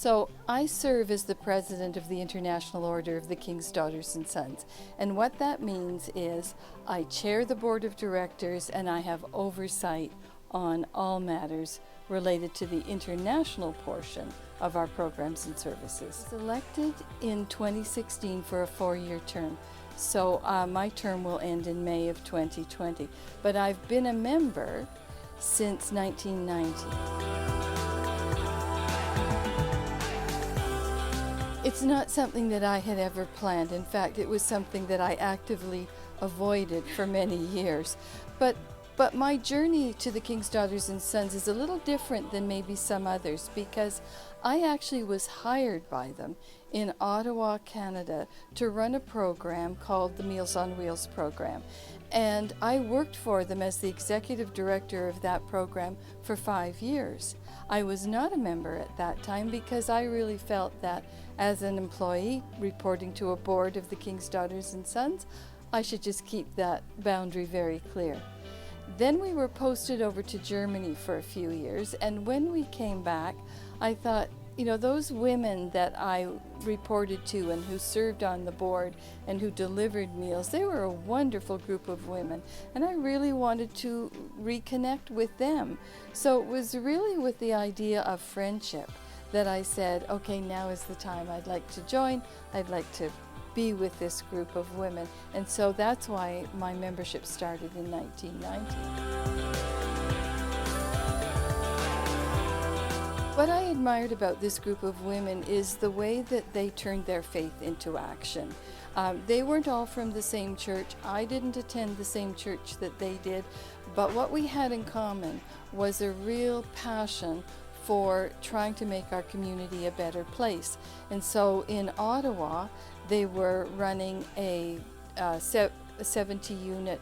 So I serve as the president of the International Order of the King's Daughters and Sons. And what that means is I chair the board of directors and I have oversight on all matters related to the international portion of our programs and services. I was elected in 2016 for a 4-year term. So my term will end in May of 2020. But I've been a member since 1990. It's not something that I had ever planned. In fact, it was something that I actively avoided for many years. But my journey to the King's Daughters and Sons is a little different than maybe some others, because I actually was hired by them in Ottawa, Canada, to run a program called the Meals on Wheels program. And I worked for them as the executive director of that program for 5 years. I was not a member at that time because I really felt that as an employee reporting to a board of the King's Daughters and Sons, I should just keep that boundary very clear. Then we were posted over to Germany for a few years, and when we came back, I thought, you know, those women that I reported to and who served on the board and who delivered meals, they were a wonderful group of women, and I really wanted to reconnect with them. So it was really with the idea of friendship that I said, okay, now is the time. I'd like to join. I'd like to be with this group of women. And so that's why my membership started in 1990. What I admired about this group of women is the way that they turned their faith into action. They weren't all from the same church. I didn't attend the same church that they did, but what we had in common was a real passion for trying to make our community a better place. And so in Ottawa, they were running a 70-unit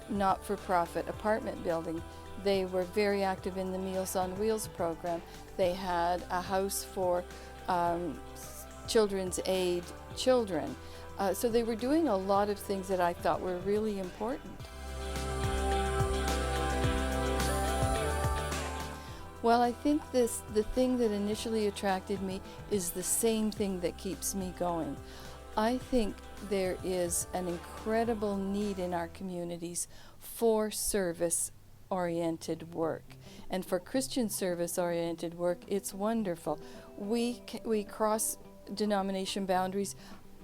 not-for-profit apartment building. They were very active in the Meals on Wheels program. They had a house for children's aid children. So they were doing a lot of things that I thought were really important. Well, I think the thing that initially attracted me is the same thing that keeps me going. I think there is an incredible need in our communities for service-oriented work. And for Christian service-oriented work, it's wonderful. We cross denomination boundaries.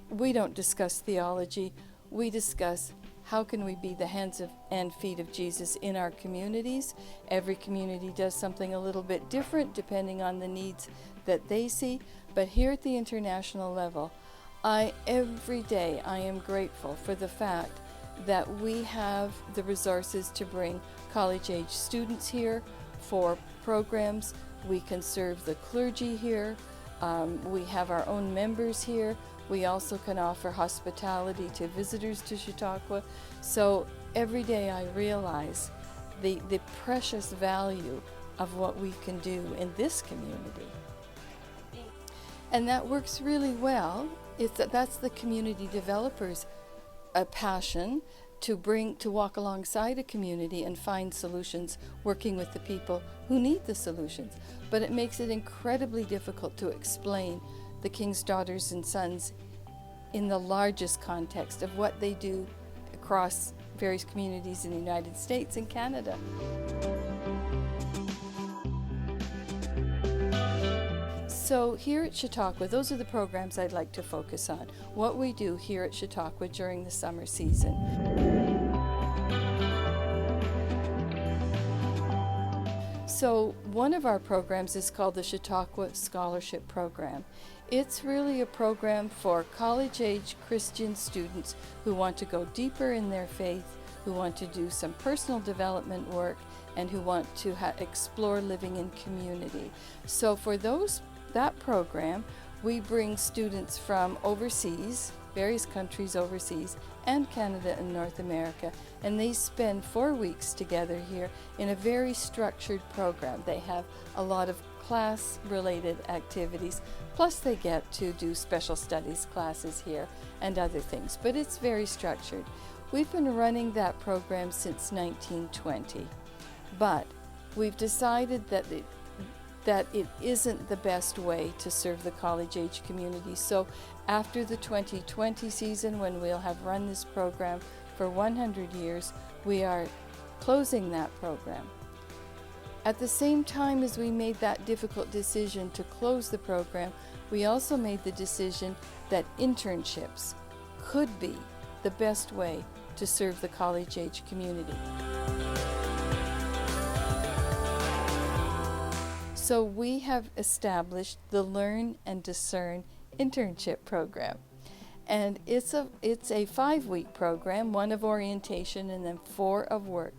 We don't discuss theology. We discuss how can we be the hands and feet of Jesus in our communities. Every community does something a little bit different depending on the needs that they see. But here at the international level, every day I am grateful for the fact that we have the resources to bring college-age students here for programs. We can serve the clergy here. We have our own members here. We also can offer hospitality to visitors to Chautauqua. So every day I realize the precious value of what we can do in this community. And that works really well. That's the community developers' passion to walk alongside a community and find solutions, working with the people who need the solutions. But it makes it incredibly difficult to explain the King's Daughters and Sons in the largest context of what they do across various communities in the United States and Canada. So here at Chautauqua, those are the programs I'd like to focus on. What we do here at Chautauqua during the summer season. So one of our programs is called the Chautauqua Scholarship Program. It's really a program for college-age Christian students who want to go deeper in their faith, who want to do some personal development work, and who want to explore living in community. So for that program, we bring students from overseas, various countries overseas, and Canada and North America, and they spend 4 weeks together here in a very structured program. They have a lot of class-related activities, plus they get to do special studies classes here and other things, but it's very structured. We've been running that program since 1920, but we've decided that that it isn't the best way to serve the college-age community. So after the 2020 season, when we'll have run this program for 100 years, we are closing that program. At the same time as we made that difficult decision to close the program, we also made the decision that internships could be the best way to serve the college-age community. So we have established the Learn and Discern internship program. And it's a 5-week program, 1 of orientation and then 4 of work.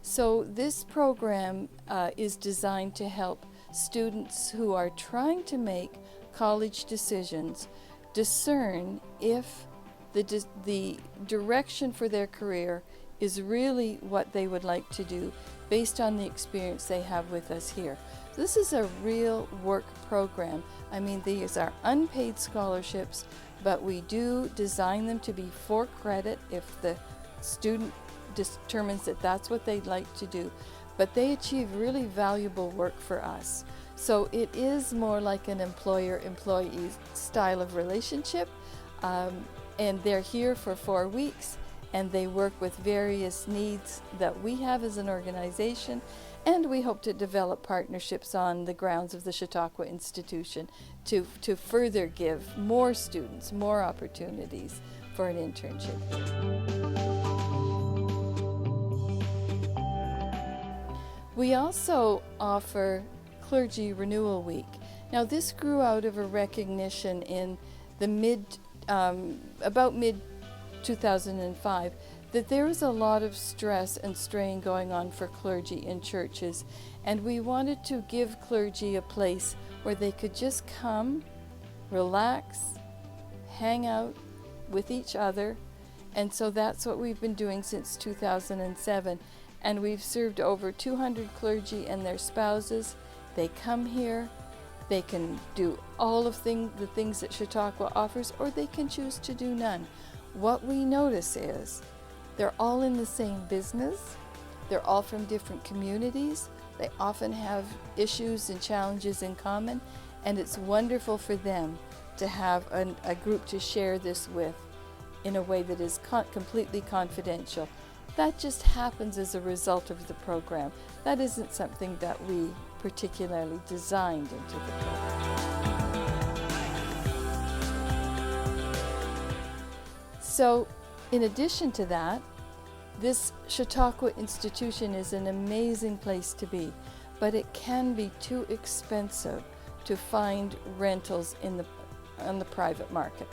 So this program is designed to help students who are trying to make college decisions discern if the direction for their career is really what they would like to do based on the experience they have with us here. This is a real work program. I mean, these are unpaid scholarships, but we do design them to be for credit if the student determines that that's what they'd like to do. But they achieve really valuable work for us. So it is more like an employer-employee style of relationship. And they're here for 4 weeks, and they work with various needs that we have as an organization, and we hope to develop partnerships on the grounds of the Chautauqua Institution to further give more students more opportunities for an internship. We also offer Clergy Renewal Week. Now this grew out of a recognition in the about mid-2005 that there was a lot of stress and strain going on for clergy in churches, and we wanted to give clergy a place where they could just come, relax, hang out with each other, and so that's what we've been doing since 2007, and we've served over 200 clergy and their spouses. They come here. They can do all of the things that Chautauqua offers, or they can choose to do none. What we notice is they're all in the same business. They're all from different communities. They often have issues and challenges in common, and it's wonderful for them to have a group to share this with in a way that is completely confidential. That just happens as a result of the program. That isn't something that we particularly designed into the program. So, in addition to that, this Chautauqua institution is an amazing place to be, but it can be too expensive to find rentals on the private market.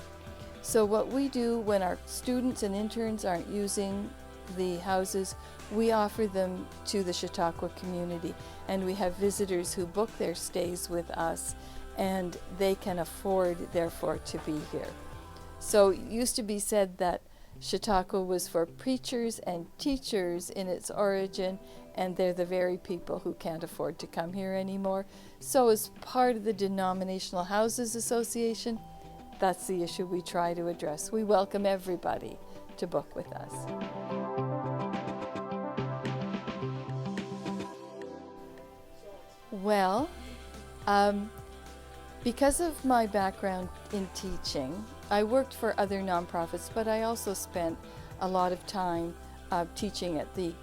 So what we do when our students and interns aren't using the houses, we offer them to the Chautauqua community, and we have visitors who book their stays with us, and they can afford, therefore, to be here. So it used to be said that Chautauqua was for preachers and teachers in its origin, and they're the very people who can't afford to come here anymore. So as part of the Denominational Houses Association, that's the issue we try to address. We welcome everybody to book with us. Well, because of my background in teaching, I worked for other nonprofits, but I also spent a lot of time teaching at the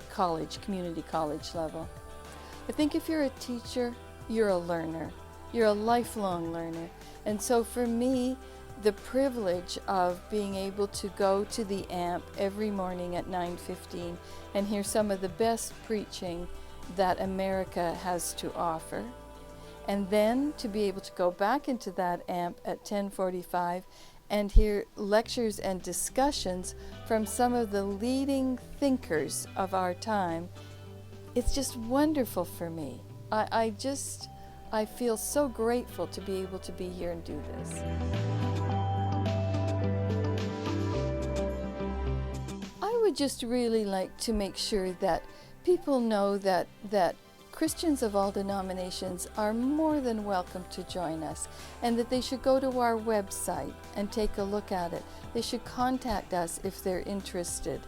community college level. I think if you're a teacher, you're a learner. You're a lifelong learner. And so for me, the privilege of being able to go to the AMP every morning at 9:15 and hear some of the best preaching that America has to offer, and then to be able to go back into that AMP at 10:45 and hear lectures and discussions from some of the leading thinkers of our time, it's just wonderful for me. I feel so grateful to be able to be here and do this. I would just really like to make sure that people know that Christians of all denominations are more than welcome to join us, and that they should go to our website and take a look at it. They should contact us if they're interested.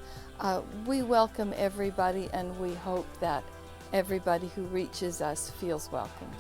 We welcome everybody, and we hope that everybody who reaches us feels welcomed.